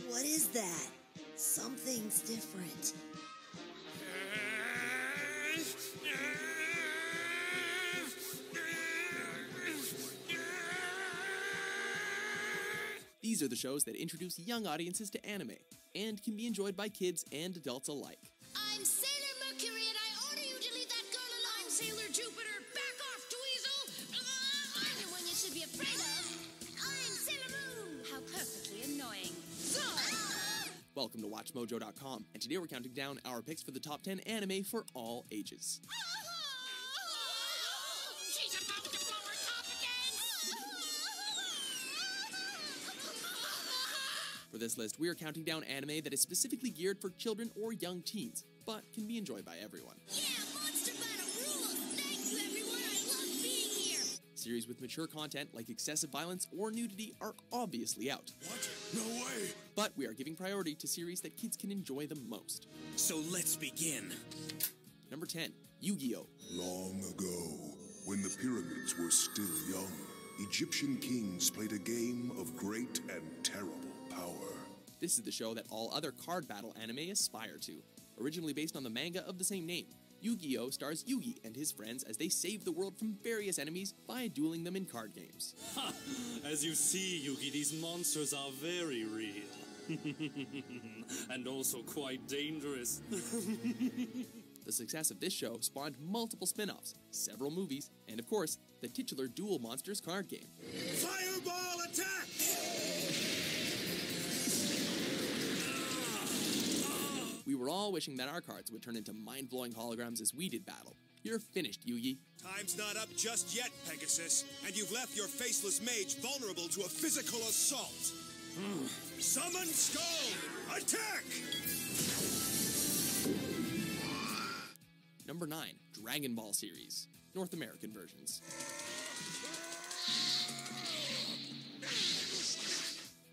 What is that? Something's different. These are the shows that introduce young audiences to anime, and can be enjoyed by kids and adults alike. I'm Sailor Mercury, and I order you to leave that girl alone. I'm Sailor Jupiter. Back off, Dweezil. I'm the one you should be afraid of. I'm Sailor Moon. How perfectly annoying. Welcome to WatchMojo.com, and today we're counting down our picks for the top 10 anime for all ages. She's about to blow her top again. For this list, we are counting down anime that is specifically geared for children or young teens, but can be enjoyed by everyone. Yeah, Monster Battle rules. Thank you, everyone. I love being here. Series with mature content like excessive violence or nudity are obviously out. What? No way! But we are giving priority to series that kids can enjoy the most. So let's begin. Number 10, Yu-Gi-Oh! Long ago, when the pyramids were still young, Egyptian kings played a game of great and terrible power. This is the show that all other card battle anime aspire to. Originally based on the manga of the same name, Yu-Gi-Oh! Stars Yugi and his friends as they save the world from various enemies by dueling them in card games. Ha! As you see, Yugi, these monsters are very real. And also quite dangerous. The success of this show spawned multiple spin-offs, several movies, and of course, the titular Duel Monsters card game. Fireball attack! We were all wishing that our cards would turn into mind-blowing holograms as we did battle. You're finished, Yugi. Time's not up just yet, Pegasus, and you've left your faceless mage vulnerable to a physical assault. Summon Skull! Attack! Number 9, Dragon Ball series, North American versions.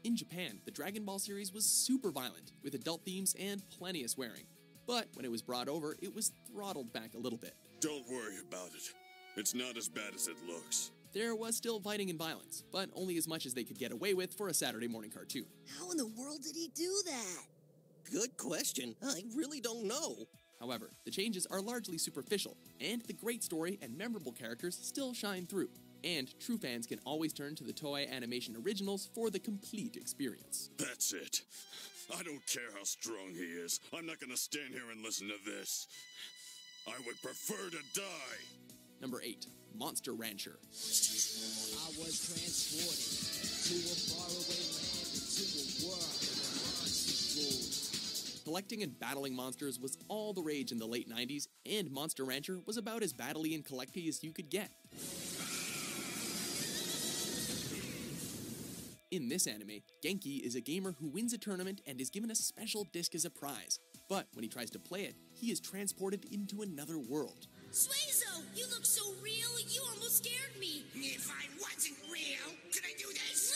In Japan, the Dragon Ball series was super violent, with adult themes and plenty of swearing. But when it was brought over, it was throttled back a little bit. Don't worry about it. It's not as bad as it looks. There was still fighting and violence, but only as much as they could get away with for a Saturday morning cartoon. How in the world did he do that? Good question. I really don't know. However, the changes are largely superficial, and the great story and memorable characters still shine through. And true fans can always turn to the Toei Animation originals for the complete experience. That's it. I don't care how strong he is. I'm not gonna stand here and listen to this. I would prefer to die. Number 8, Monster Rancher. I was transported to a faraway land, into a world where monsters ruled. Collecting and battling monsters was all the rage in the late 90s, and Monster Rancher was about as battle-y and collecty as you could get. In this anime, Genki is a gamer who wins a tournament and is given a special disc as a prize. But when he tries to play it, he is transported into another world. Suizo, you look so real, you almost scared me. If I wasn't real, could I do this?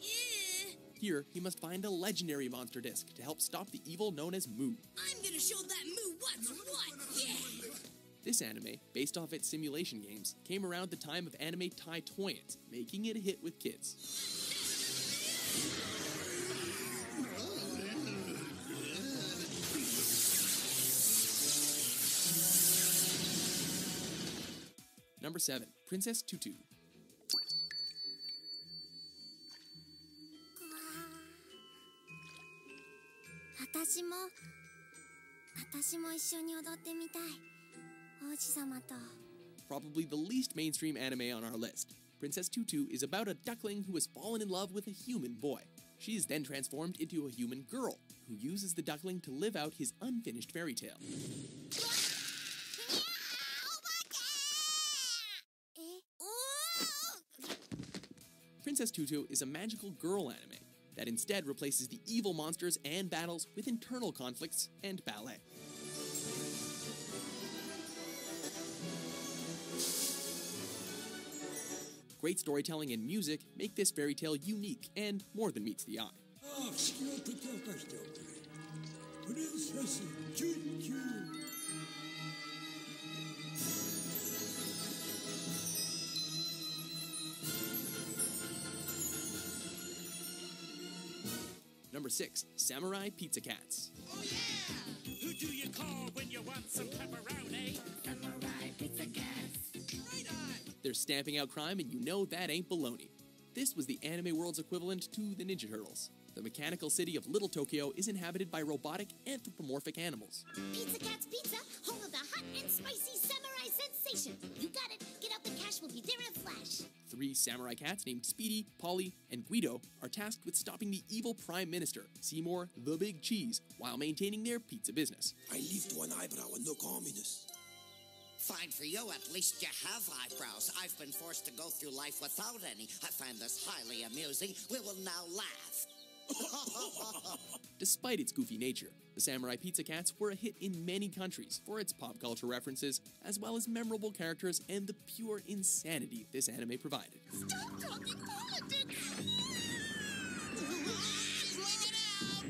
Yeah. Here, he must find a legendary monster disc to help stop the evil known as Mu. I'm gonna show that Moo what's what. Yeah. This anime, based off its simulation games, came around the time of anime Tai Toyans, making it a hit with kids. Number 7, Princess Tutu. Probably the least mainstream anime on our list. Princess Tutu is about a duckling who has fallen in love with a human boy. She is then transformed into a human girl, who uses the duckling to live out his unfinished fairy tale. Princess Tutu is a magical girl anime that instead replaces the evil monsters and battles with internal conflicts and ballet. Great storytelling and music make this fairy tale unique and more than meets the eye. Princess Tutu. Number 6. Samurai Pizza Cats. Oh yeah! Who do you call when you want some pepperoni? Samurai Pizza Cats. Right on! They're stamping out crime, and you know that ain't baloney. This was the anime world's equivalent to the Ninja Turtles. The mechanical city of Little Tokyo is inhabited by robotic, anthropomorphic animals. Pizza Cat's Pizza, home of the hot and spicy samurai sensation. You got it. Get out the cash, we'll be there in a flash. 3 samurai cats named Speedy, Polly, and Guido are tasked with stopping the evil Prime Minister, Seymour the Big Cheese, while maintaining their pizza business. I lift one eyebrow and look ominous. Fine for you, at least you have eyebrows. I've been forced to go through life without any. I find this highly amusing. We will now laugh. Despite its goofy nature, the Samurai Pizza Cats were a hit in many countries for its pop culture references, as well as memorable characters and the pure insanity this anime provided. Stop talking politics! Bring it out!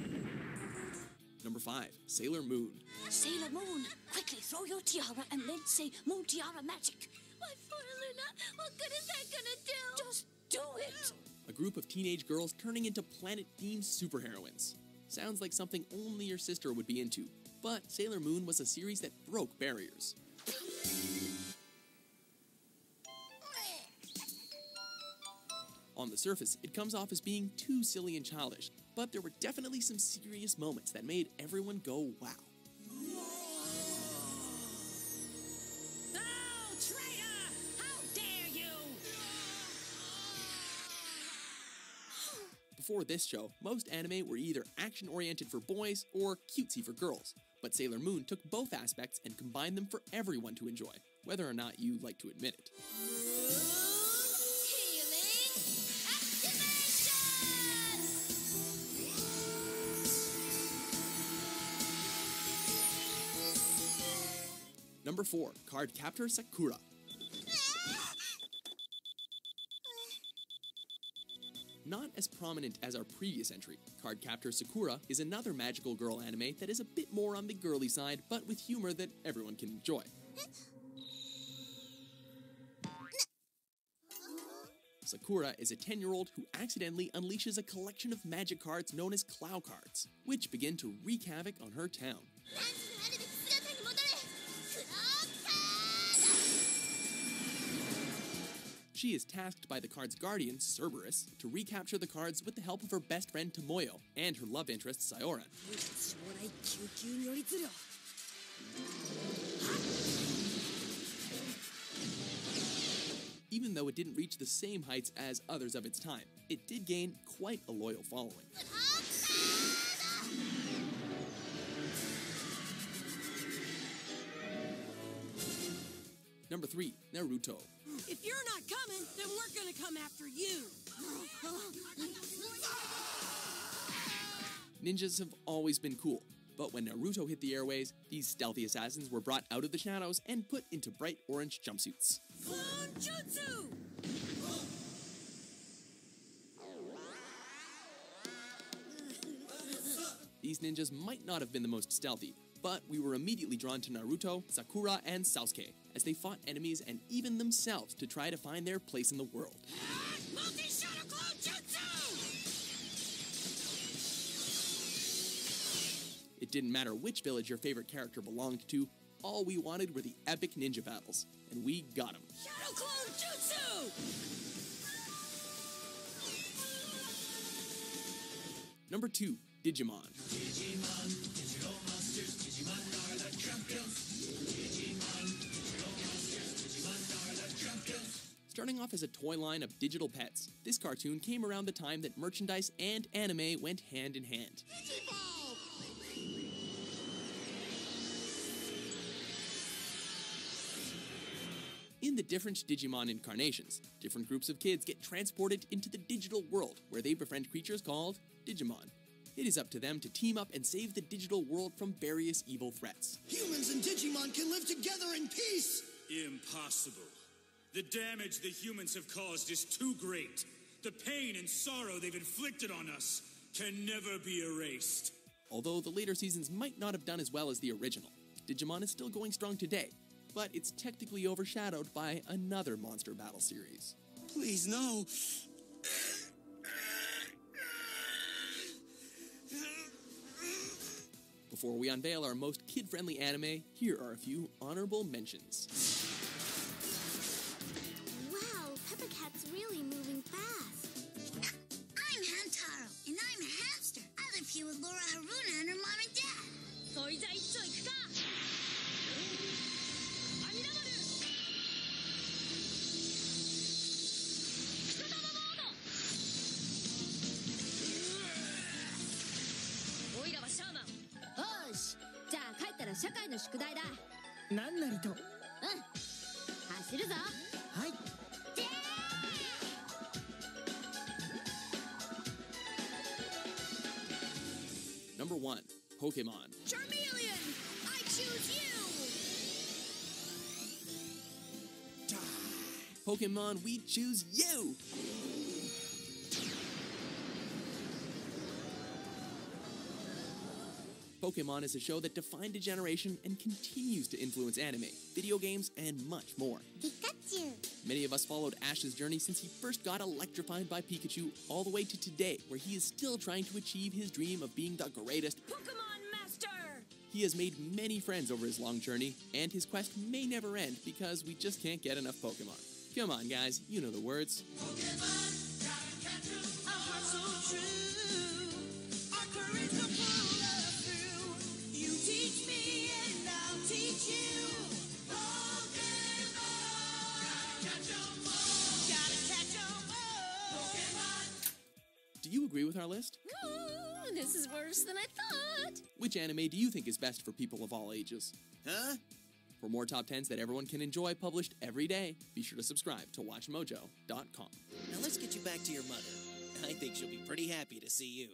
Number 5. Sailor Moon. Sailor Moon, quickly throw your tiara and then say Moon Tiara Magic. My Luna, what good is that gonna do? Just do it! A group of teenage girls turning into planet-themed superheroines. Sounds like something only your sister would be into, but Sailor Moon was a series that broke barriers. On the surface, it comes off as being too silly and childish, but there were definitely some serious moments that made everyone go wow. Oh, traitor! How dare you! Before this show, most anime were either action-oriented for boys or cutesy for girls, but Sailor Moon took both aspects and combined them for everyone to enjoy, whether or not you like to admit it. Number 4. Cardcaptor Sakura. Not as prominent as our previous entry, Cardcaptor Sakura is another magical girl anime that is a bit more on the girly side, but with humor that everyone can enjoy. Sakura is a 10-year-old who accidentally unleashes a collection of magic cards known as Clow Cards, which begin to wreak havoc on her town. She is tasked by the card's guardian, Cerberus, to recapture the cards with the help of her best friend Tomoyo and her love interest, Sayora. Even though it didn't reach the same heights as others of its time, it did gain quite a loyal following. Number 3. Naruto. If you're not coming, then we're gonna come after you. Ninjas have always been cool, but when Naruto hit the airways, these stealthy assassins were brought out of the shadows and put into bright orange jumpsuits. Clone Jutsu! These ninjas might not have been the most stealthy, but we were immediately drawn to Naruto, Sakura, and Sasuke as they fought enemies and even themselves to try to find their place in the world. Multi-shadow clone jutsu! It didn't matter which village your favorite character belonged to, all we wanted were the epic ninja battles, and we got them. Shadow clone jutsu! Number 2. Digimon. Digimon, digital monsters, Digimon are the champions. Digimon, digital monsters, Digimon are the champions. Starting off as a toy line of digital pets, this cartoon came around the time that merchandise and anime went hand in hand. In the different Digimon incarnations, different groups of kids get transported into the digital world where they befriend creatures called Digimon. It is up to them to team up and save the digital world from various evil threats. Humans and Digimon can live together in peace! Impossible. The damage the humans have caused is too great. The pain and sorrow they've inflicted on us can never be erased. Although the later seasons might not have done as well as the original, Digimon is still going strong today, but it's technically overshadowed by another monster battle series. Please, no. Before we unveil our most kid-friendly anime, here are a few honorable mentions. Wow, Peppa Cat's really moving fast. I'm Hantaro, and I'm a hamster. I live here with Laura Haruna and her mom and dad. Number 1. Pokemon. Charmeleon, I choose you! Pokemon, we choose you! Pokemon is a show that defined a generation and continues to influence anime, video games, and much more. Pikachu! Many of us followed Ash's journey since he first got electrified by Pikachu all the way to today, where he is still trying to achieve his dream of being the greatest Pokemon Master! He has made many friends over his long journey, and his quest may never end because we just can't get enough Pokemon. Come on, guys, you know the words. Pokemon, gotta catch 'em. Our hearts so true. Our courage will pull us through. You teach me and I'll teach you. Pokemon, gotta catch 'em all. Gotta catch 'em all. Pokemon. Do you agree with our list? Ooh, this is worse than I thought. Which anime do you think is best for people of all ages? Huh? For more top 10s that everyone can enjoy published every day, be sure to subscribe to WatchMojo.com. Now let's get you back to your mother. I think she'll be pretty happy to see you.